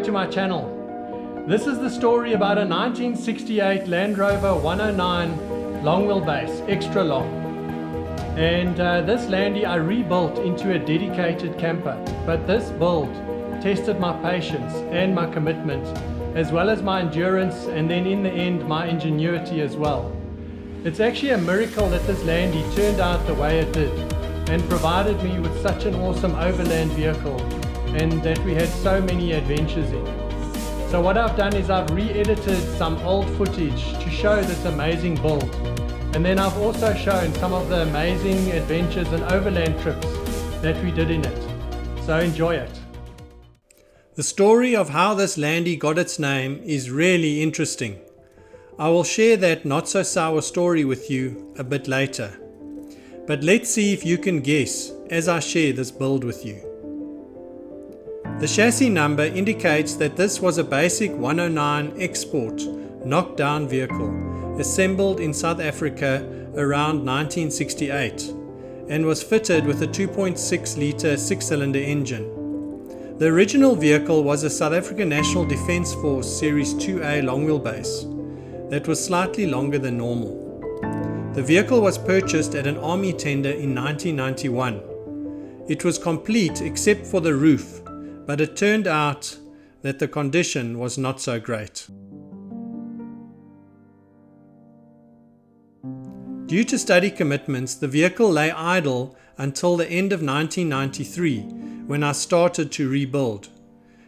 to my channel. This is the story about a 1968 Land Rover 109 long wheelbase, extra long. And this Landy I rebuilt into a dedicated camper, but this build tested my patience and my commitment, as well as my endurance, and then in the end my ingenuity as well. It's actually a miracle that this Landy turned out the way it did and provided me with such an awesome overland vehicle, and that we had so many adventures in. So what I've done is I've re-edited some old footage to show this amazing build, and then I've also shown some of the amazing adventures and overland trips that we did in it. So enjoy it. The story of how this Landy got its name is really interesting. I will share that not so sour story with you a bit later. But let's see if you can guess as I share this build with you. The chassis number indicates that this was a basic 109 export knockdown vehicle assembled in South Africa around 1968 and was fitted with a 2.6 litre 6-cylinder engine. The original vehicle was a South African National Defence Force Series 2A long wheelbase that was slightly longer than normal. The vehicle was purchased at an army tender in 1991. It was complete except for the roof, but it turned out that the condition was not so great. Due to study commitments, the vehicle lay idle until the end of 1993, when I started to rebuild.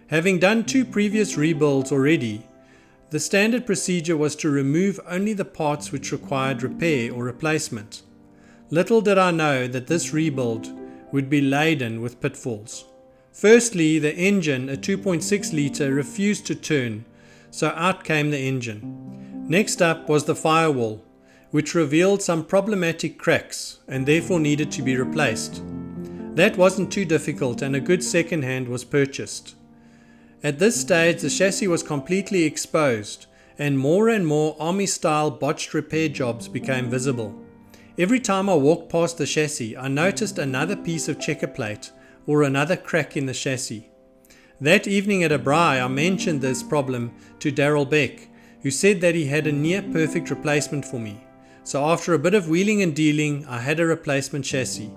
Having done 2 previous rebuilds already, the standard procedure was to remove only the parts which required repair or replacement. Little did I know that this rebuild would be laden with pitfalls. Firstly, the engine, a 2.6 litre, refused to turn, so out came the engine. Next up was the firewall, which revealed some problematic cracks and therefore needed to be replaced. That wasn't too difficult, and a good second hand was purchased. At this stage, the chassis was completely exposed, and more army-style botched repair jobs became visible. Every time I walked past the chassis, I noticed another piece of checker plate or another crack in the chassis. That evening at a braai, I mentioned this problem to Daryl Beck, who said that he had a near-perfect replacement for me. So after a bit of wheeling and dealing, I had a replacement chassis,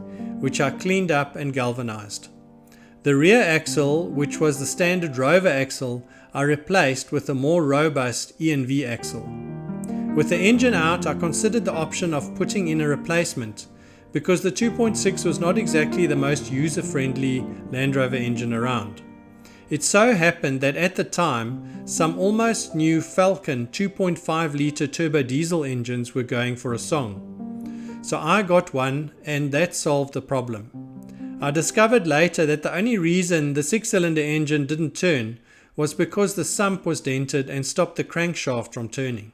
which I cleaned up and galvanized. The rear axle, which was the standard Rover axle, I replaced with a more robust E&V axle. With the engine out, I considered the option of putting in a replacement, because the 2.6 was not exactly the most user-friendly Land Rover engine around. It so happened that at the time, some almost new Falcon 2.5 litre turbo diesel engines were going for a song. So I got one, and that solved the problem. I discovered later that the only reason the 6-cylinder engine didn't turn was because the sump was dented and stopped the crankshaft from turning.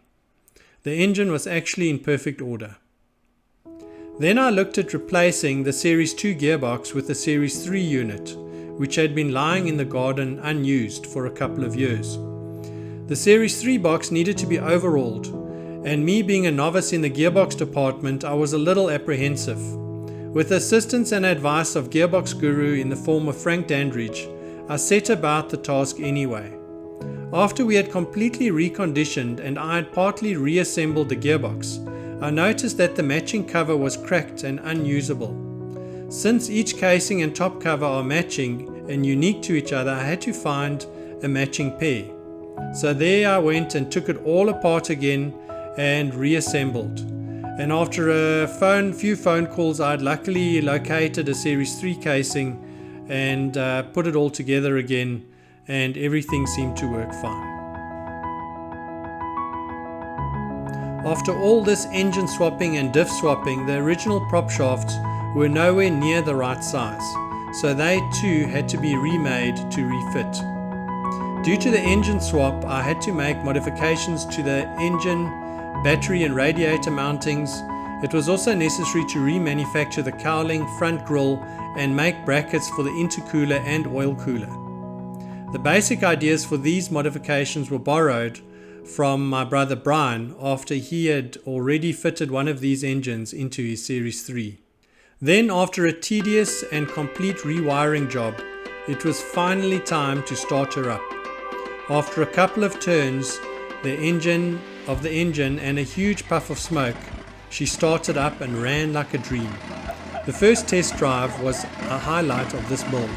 The engine was actually in perfect order. Then I looked at replacing the Series 2 gearbox with the Series 3 unit, which had been lying in the garden unused for a couple of years. The Series 3 box needed to be overhauled, and me being a novice in the gearbox department, I was a little apprehensive. With the assistance and advice of gearbox guru in the form of Frank Dandridge, I set about the task anyway. After we had completely reconditioned and I had partly reassembled the gearbox, I noticed that the matching cover was cracked and unusable. Since each casing and top cover are matching and unique to each other, I had to find a matching pair. So there I went and took it all apart again and reassembled. And after a few phone calls, I had luckily located a Series 3 casing and put it all together again, and everything seemed to work fine. After all this engine swapping and diff swapping, the original prop shafts were nowhere near the right size, so they too had to be remade to refit. Due to the engine swap, I had to make modifications to the engine, battery and radiator mountings. It was also necessary to remanufacture the cowling, front grille, and make brackets for the intercooler and oil cooler. The basic ideas for these modifications were borrowed from my brother Brian after he had already fitted one of these engines into his Series 3. Then, after a tedious and complete rewiring job, it was finally time to start her up. After a couple of turns the engine and a huge puff of smoke, she started up and ran like a dream. The first test drive was a highlight of this build.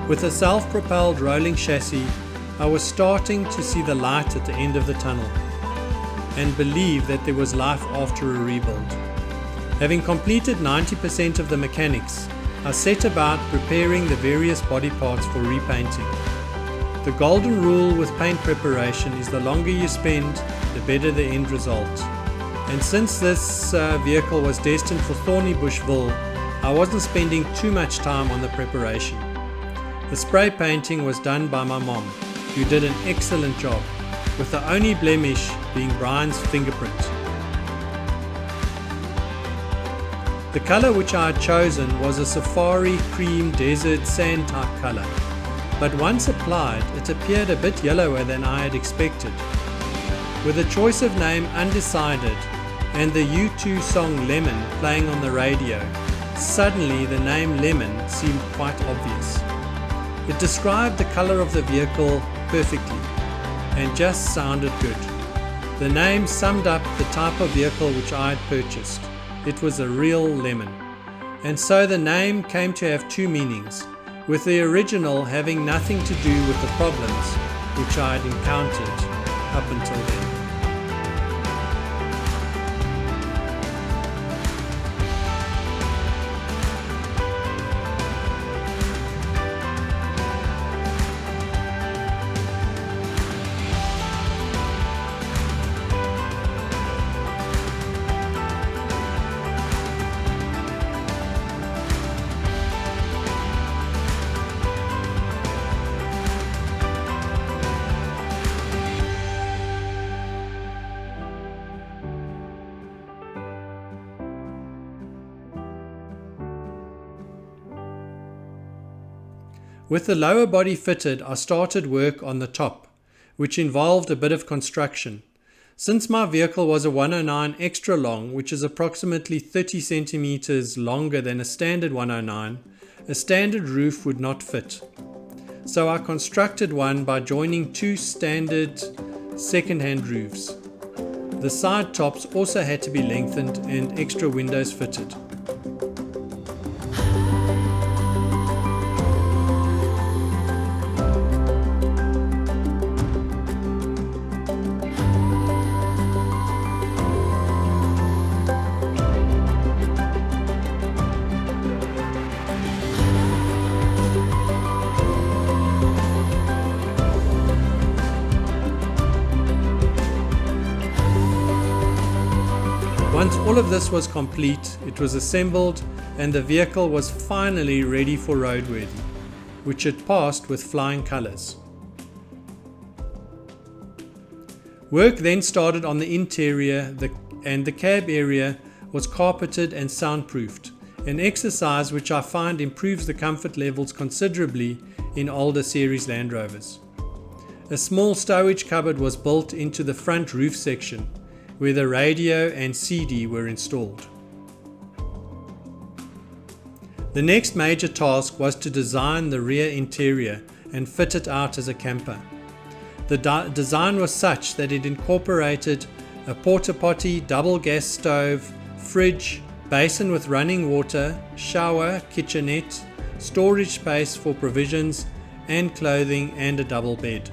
With a self-propelled rolling chassis, I was starting to see the light at the end of the tunnel and believe that there was life after a rebuild. Having completed 90% of the mechanics, I set about preparing the various body parts for repainting. The golden rule with paint preparation is the longer you spend, the better the end result. And since this vehicle was destined for thorny Bushville, I wasn't spending too much time on the preparation. The spray painting was done by my mom, who did an excellent job, with the only blemish being Brian's fingerprint. The color which I had chosen was a safari cream desert sand type color, but once applied it appeared a bit yellower than I had expected. With the choice of name undecided and the U2 song Lemon playing on the radio, suddenly the name Lemon seemed quite obvious. It described the color of the vehicle perfectly and just sounded good. The name summed up the type of vehicle which I had purchased. It was a real lemon. And so the name came to have two meanings, with the original having nothing to do with the problems which I had encountered up until then. With the lower body fitted, I started work on the top, which involved a bit of construction. Since my vehicle was a 109 extra long, which is approximately 30 centimeters longer than a standard 109, a standard roof would not fit. So I constructed one by joining two standard second-hand roofs. The side tops also had to be lengthened and extra windows fitted. Once all of this was complete, it was assembled and the vehicle was finally ready for roadworthy, which it passed with flying colours. Work then started on the interior and the cab area was carpeted and soundproofed, an exercise which I find improves the comfort levels considerably in older series Land Rovers. A small stowage cupboard was built into the front roof section, where the radio and CD were installed. The next major task was to design the rear interior and fit it out as a camper. The design was such that it incorporated a porta potty, double gas stove, fridge, basin with running water, shower, kitchenette, storage space for provisions and clothing, and a double bed.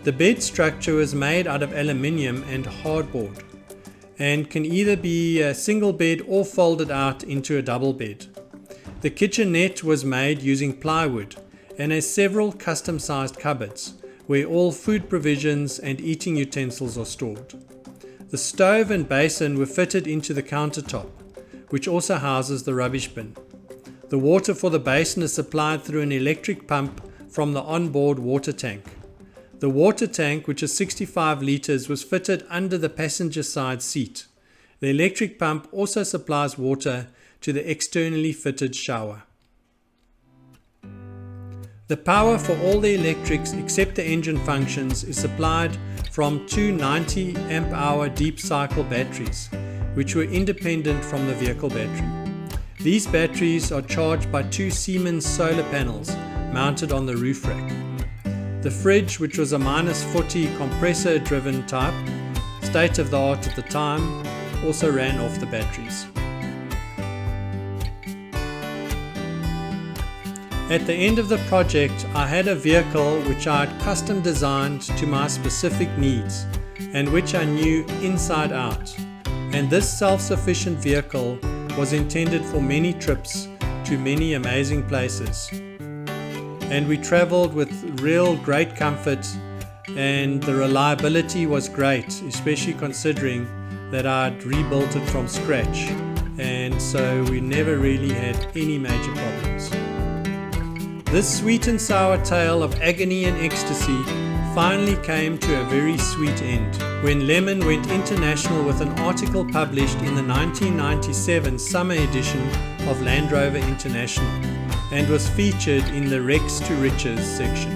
The bed structure was made out of aluminium and hardboard and can either be a single bed or folded out into a double bed. The kitchenette was made using plywood and has several custom-sized cupboards where all food provisions and eating utensils are stored. The stove and basin were fitted into the countertop, which also houses the rubbish bin. The water for the basin is supplied through an electric pump from the onboard water tank. The water tank, which is 65 litres, was fitted under the passenger side seat. The electric pump also supplies water to the externally fitted shower. The power for all the electrics except the engine functions is supplied from two 90 amp hour deep cycle batteries, which were independent from the vehicle battery. These batteries are charged by two Siemens solar panels mounted on the roof rack. The fridge, which was a -40 compressor driven type, state of the art at the time, also ran off the batteries. At the end of the project, I had a vehicle which I had custom designed to my specific needs and which I knew inside out. And this self-sufficient vehicle was intended for many trips to many amazing places. And we traveled with real great comfort, and the reliability was great, especially considering that I'd rebuilt it from scratch, and so we never really had any major problems. This sweet and sour tale of agony and ecstasy finally came to a very sweet end when Lemon went international with an article published in the 1997 summer edition of Land Rover International and was featured in the Wrecks to Riches section.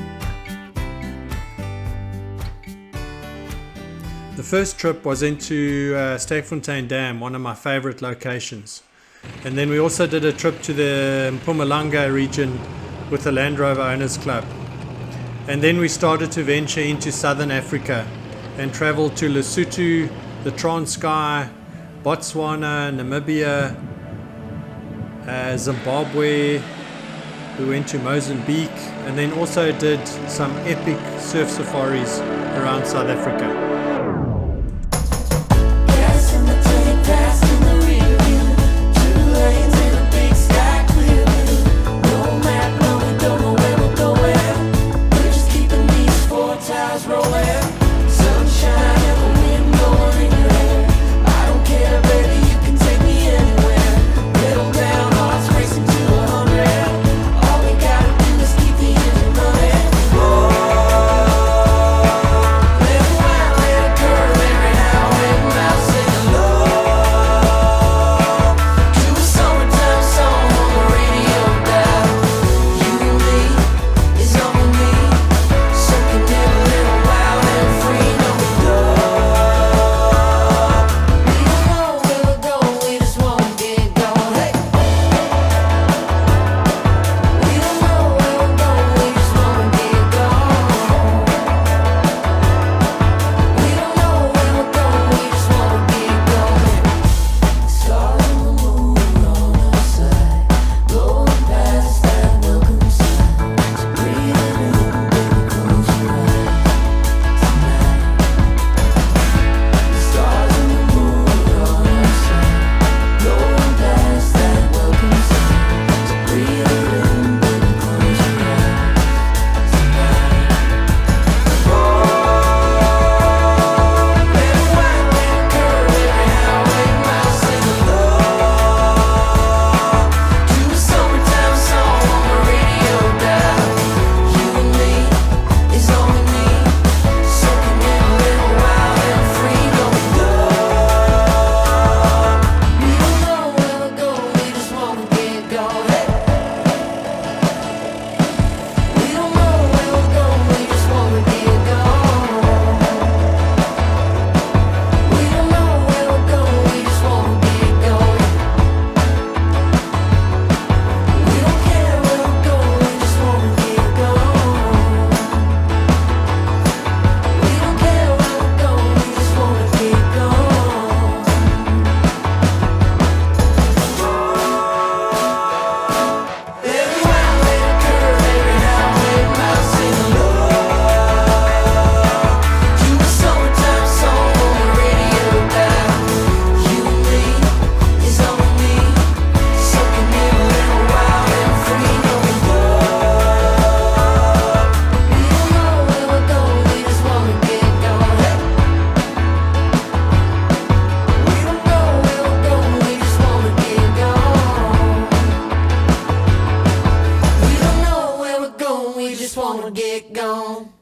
The first trip was into Sterkfontein Dam, one of my favorite locations. And then we also did a trip to the Mpumalanga region with the Land Rover Owners Club. And then we started to venture into southern Africa and traveled to Lesotho, the Transkei, Botswana, Namibia, Zimbabwe. We went to Mozambique and then also did some epic surf safaris around South Africa. just wanna get gone.